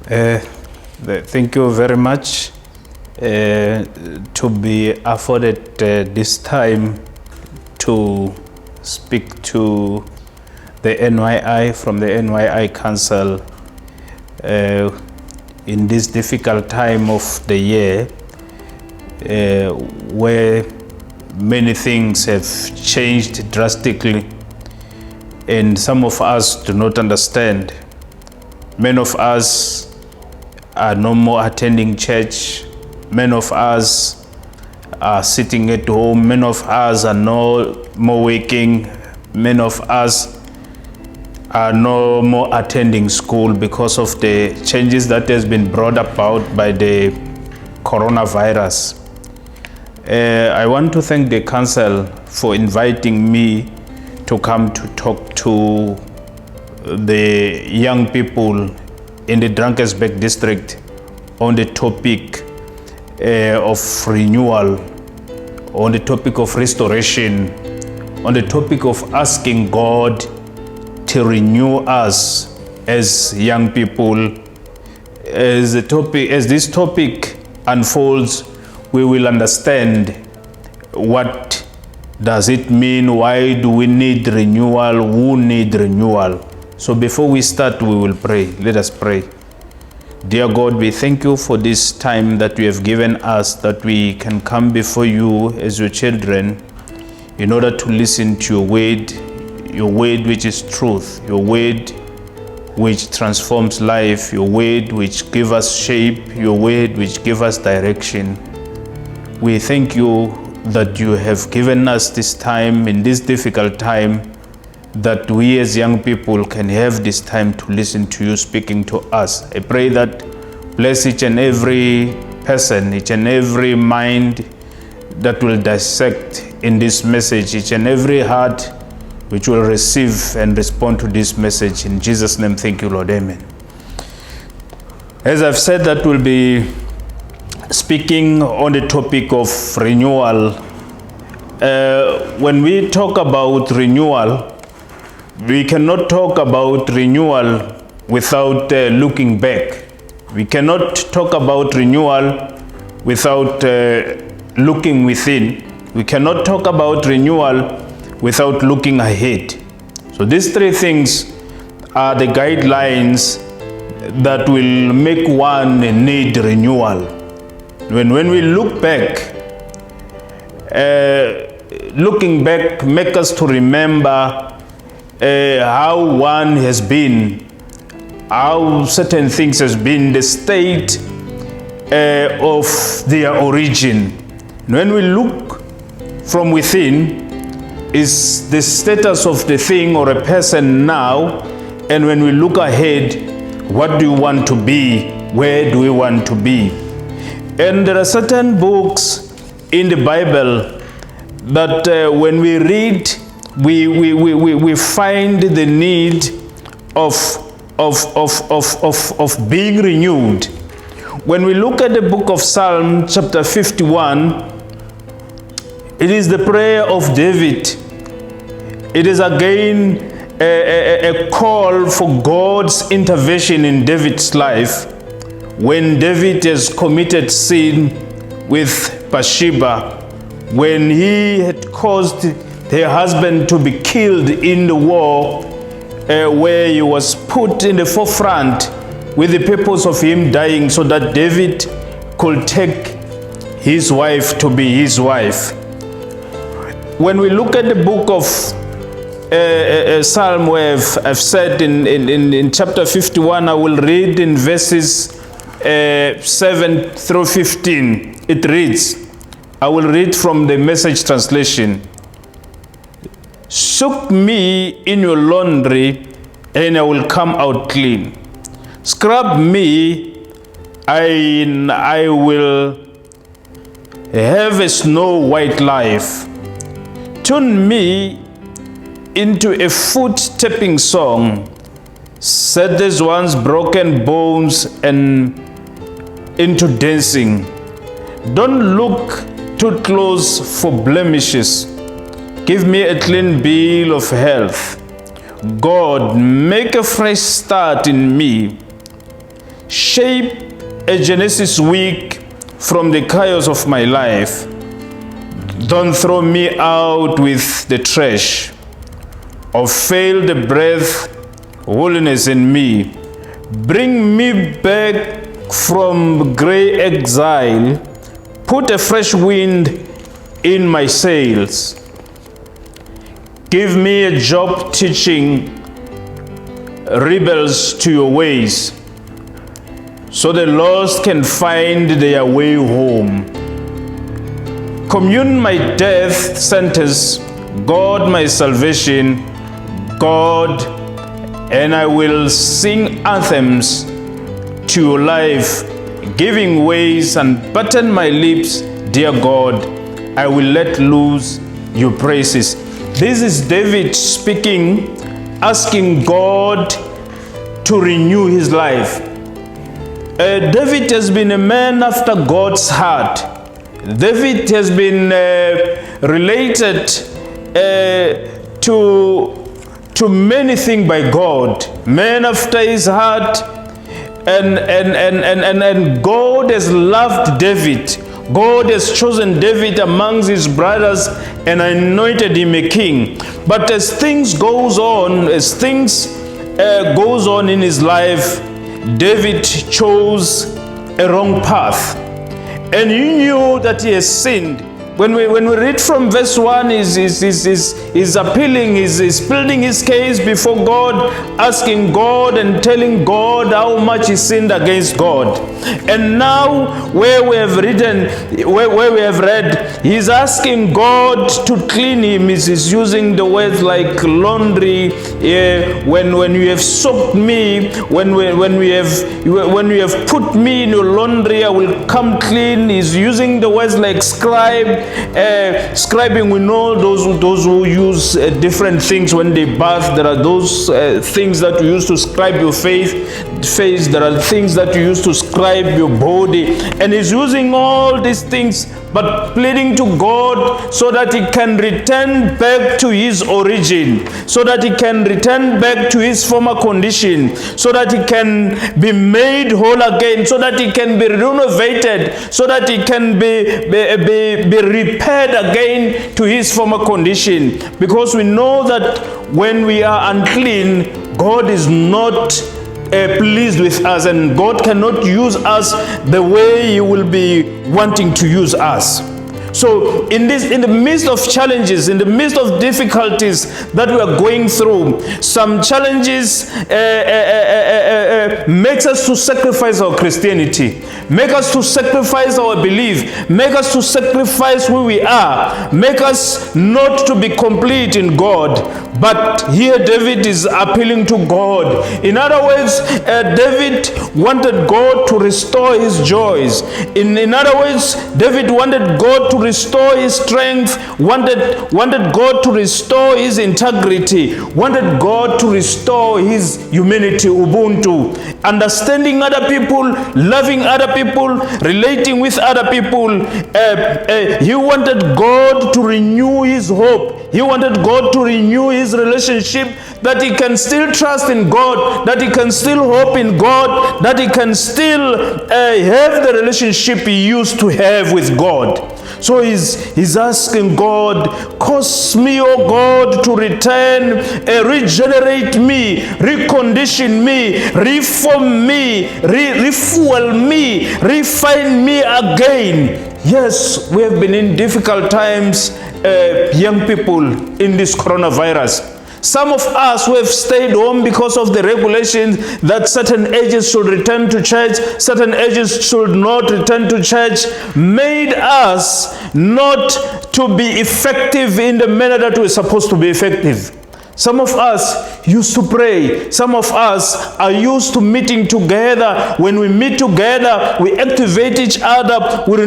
Thank you very much to be afforded this time to speak to the NYI from the NYI Council in this difficult time of the year where many things have changed drastically and some of us do not understand. Many of us are no more attending church. Many of us are sitting at home. Many of us are no more working. Many of us are no more attending school because of the changes that has been brought about by the coronavirus. I want to thank the council for inviting me to come to talk to the young people in the Drakensburg District on the topic of renewal, on the topic of restoration, on the topic of asking God to renew us as young people. As this topic unfolds, we will understand what does it mean, why do we need renewal, who need renewal. So before we start, we will pray. Let us pray. Dear God, we thank you for this time that you have given us, that we can come before you as your children in order to listen to your word which is truth, your word which transforms life, your word which gives us shape, your word which gives us direction. We thank you that you have given us this time, in this difficult time, that we as young people can have this time to listen to you speaking to us. I pray that bless each and every person, each and every mind that will dissect in this message, each and every heart which will receive and respond to this message. In Jesus' name, thank you, Lord. Amen. As I've said, that we'll be speaking on the topic of renewal. When we talk about renewal, we cannot talk about renewal without looking back. We cannot talk about renewal without looking within. We cannot talk about renewal without looking ahead. So these three things are the guidelines that will make one need renewal. When we look back, looking back makes us to remember how one has been, how certain things has been, the state of their origin. When we look from within, is the status of the thing or a person now, and when we look ahead, what do you want to be? Where do we want to be? And there are certain books in the Bible that when we read, we find the need of being renewed. When we look at the book of Psalm chapter 51, it is the prayer of David. It is again a call for God's intervention in David's life when David has committed sin with Bathsheba, when he had caused her husband to be killed in the war, where he was put in the forefront with the purpose of him dying so that David could take his wife to be his wife. When we look at the book of Psalm, where I've said in chapter 51, I will read in verses 7 through 15. It reads, I will read from the Message translation. Soak me in your laundry, and I will come out clean. Scrub me, and I will have a snow white life. Turn me into a foot-tapping song. Set these one's broken bones and into dancing. Don't look too close for blemishes. Give me a clean bill of health. God, make a fresh start in me. shape a Genesis week from the chaos of my life. Don't throw me out with the trash of failed breath, holiness in me. Bring me back from gray exile. Put a fresh wind in my sails. Give me a job teaching rebels to your ways, so the lost can find their way home. Commune my death sentence, God my salvation, God, and I will sing anthems to your life, giving ways and button my lips, dear God, I will let loose your praises. This is David speaking, asking God to renew his life. David has been a man after God's heart. David has been related to many things by God, man after his heart, and God has loved David. God has chosen David amongst his brothers and anointed him a king. But as things goes on, goes on in his life, David chose a wrong path, and he knew that he has sinned. When we read from verse 1, he's appealing, he's building his case before God, asking God and telling God how much he sinned against God. And now, where we have read, he's asking God to clean him. He's using the words like laundry. When you have soaked me, when you have put me in your laundry, I will come clean. He's using the words like scribe. Scribing, we know those who use different things when they bath. There are those things that you use to scribe your face. There are things that you use to scribe your body, and he's using all these things, but pleading to God so that he can return back to his origin, so that he can return back to his former condition, so that he can be made whole again, so that he can be renovated, so that he can be repaired again to his former condition. Because we know that when we are unclean, God is not pleased with us, and God cannot use us the way he will be wanting to use us. So in the midst of challenges, in the midst of difficulties that we are going through, some challenges makes us to sacrifice our Christianity, make us to sacrifice our belief, make us to sacrifice who we are, make us not to be complete in God. But here David is appealing to God. In other words, David wanted God to restore his joys. In other words, David wanted God to restore his strength, wanted God to restore his integrity, wanted God to restore his humanity, Ubuntu, understanding other people, loving other people, relating with other people. He wanted God to renew his hope. He wanted God to renew his relationship, that he can still trust in God, that he can still hope in God, that he can still have the relationship he used to have with God. So he's asking God, cause me, oh God, to return, regenerate me, recondition me, reform me, refuel me, refine me again. Yes, we have been in difficult times, young people, in this coronavirus. Some of us who have stayed home because of the regulations that certain ages should return to church, certain ages should not return to church, made us not to be effective in the manner that we're supposed to be effective. Some of us used to pray. Some of us are used to meeting together. When we meet together, we activate each other, we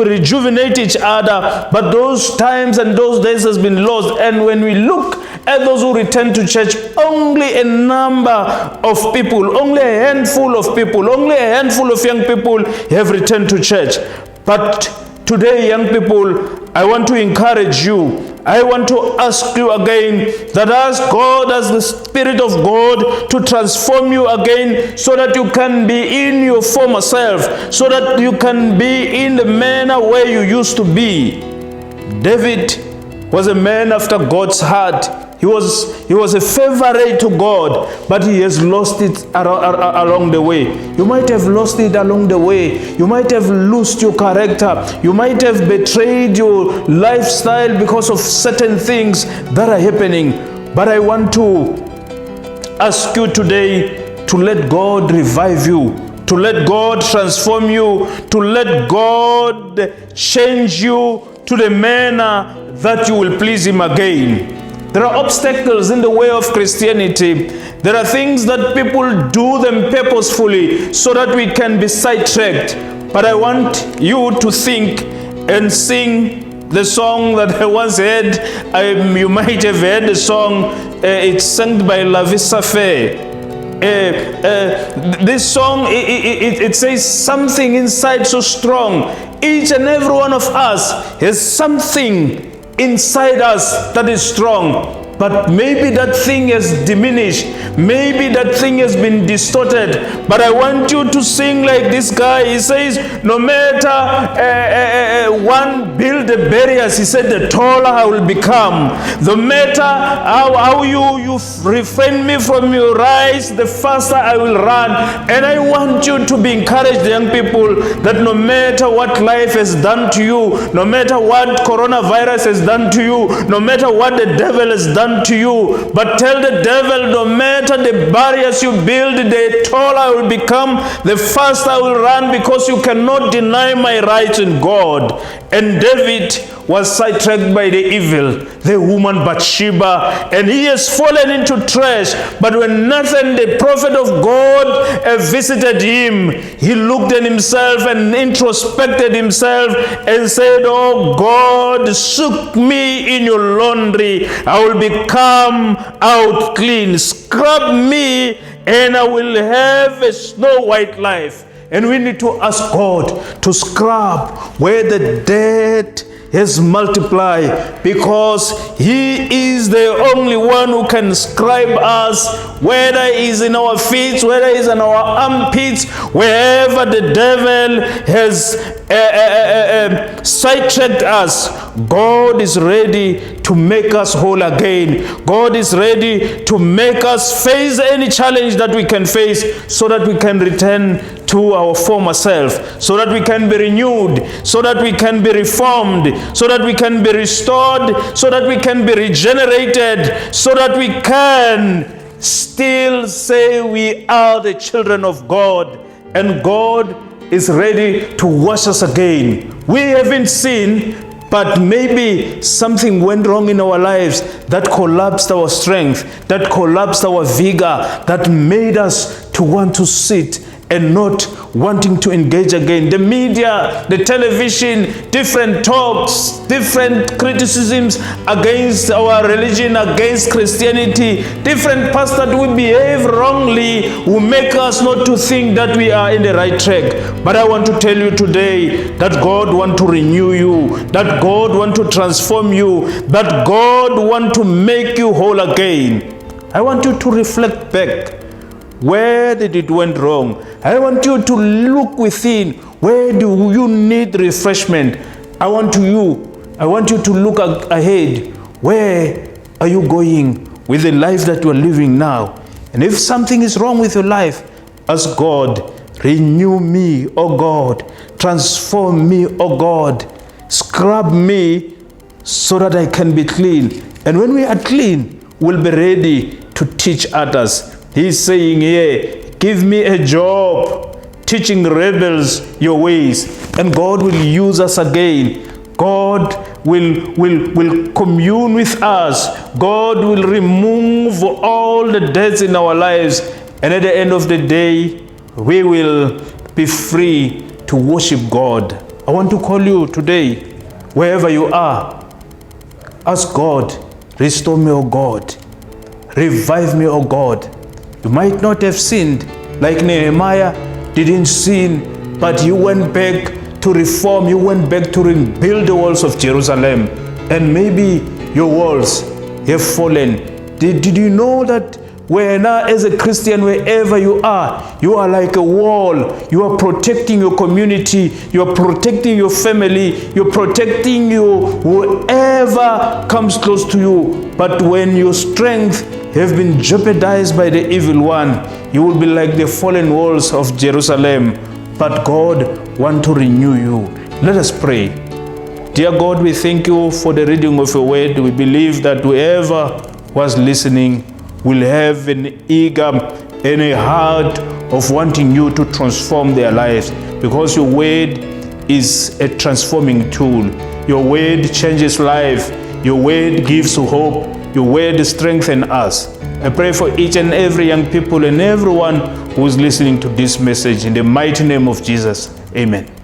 rejuvenate each other. But those times and those days has been lost. And when we look at those who return to church, only a number of people, only a handful of people, only a handful of young people have returned to church. But today, young people, I want to encourage you. I want to ask you again that ask God, as the Spirit of God, to transform you again so that you can be in your former self, so that you can be in the manner where you used to be. David was a man after God's heart. He was a favorite to God, but he has lost it along the way. You might have lost it along the way. You might have lost your character. You might have betrayed your lifestyle because of certain things that are happening. But I want to ask you today to let God revive you, to let God transform you, to let God change you to the manner that you will please Him again. There are obstacles in the way of Christianity. There are things that people do them purposefully so that we can be sidetracked. But I want you to think and sing the song that I once heard. You might have heard the song. It's sung by Lavisa Faye. This song, it says something inside so strong. Each and every one of us has something inside us that is strong, but maybe that thing has diminished, maybe that thing has been distorted. But I want you to sing like this guy. He says, no matter one build the barriers, he said, the taller I will become. No matter how you refrain me from your rise, the faster I will run. And I want you to be encouraged, young people, that no matter what life has done to you, no matter what coronavirus has done to you, no matter what the devil has done to you, but tell the devil, no matter the barriers you build, the taller I will become, the faster I will run, because you cannot deny my rights in God. And David was sidetracked by the evil, the woman Bathsheba, and he has fallen into trash. But when Nathan, the prophet of God, visited him, he looked at himself and introspected himself and said, oh God, soak me in your laundry. I will become out clean. Scrub me and I will have a snow white life. And we need to ask God to scrub where the dirt has multiplied, because He is the only one who can scribe us, whether it is in our feet, whether it is in our armpits, wherever the devil has sidetracked us. God is ready to make us whole again. God is ready to make us face any challenge that we can face, so that we can return to our former self, so that we can be renewed, so that we can be reformed, so that we can be restored, so that we can be regenerated, so that we can still say we are the children of God, and God is ready to wash us again. We haven't seen, but maybe something went wrong in our lives that collapsed our strength, that collapsed our vigor, that made us to want to sit and not wanting to engage again. The media, the television, different talks, different criticisms against our religion, against Christianity, different pastors who behave wrongly, who make us not to think that we are in the right track. But I want to tell you today that God wants to renew you, that God wants to transform you, that God wants to make you whole again. I want you to reflect back. Where did it went wrong? I want you to look within. Where do you need refreshment? I want you to look ahead. Where are you going with the life that you are living now? And if something is wrong with your life, ask God, renew me, oh God. Transform me, oh God. Scrub me so that I can be clean. And when we are clean, we'll be ready to teach others. He's saying here, give me a job teaching rebels your ways. And God will use us again. God will commune with us. God will remove all the debts in our lives. And at the end of the day, we will be free to worship God. I want to call you today, wherever you are. Ask God, restore me, O God. Revive me, O God. You might not have sinned, like Nehemiah didn't sin, but you went back to reform, you went back to rebuild the walls of Jerusalem. And maybe your walls have fallen. Did you know that as a Christian, wherever you are like a wall. You are protecting your community, you are protecting your family, you're protecting whoever comes close to you. But when your strength have been jeopardized by the evil one, you will be like the fallen walls of Jerusalem. But God wants to renew you. Let us pray. Dear God, we thank you for the reading of your word. We believe that whoever was listening will have an eager and a heart of wanting you to transform their lives, because your word is a transforming tool. Your word changes life. Your word gives hope. Your word strengthens us. I pray for each and every young people and everyone who is listening to this message in the mighty name of Jesus. Amen.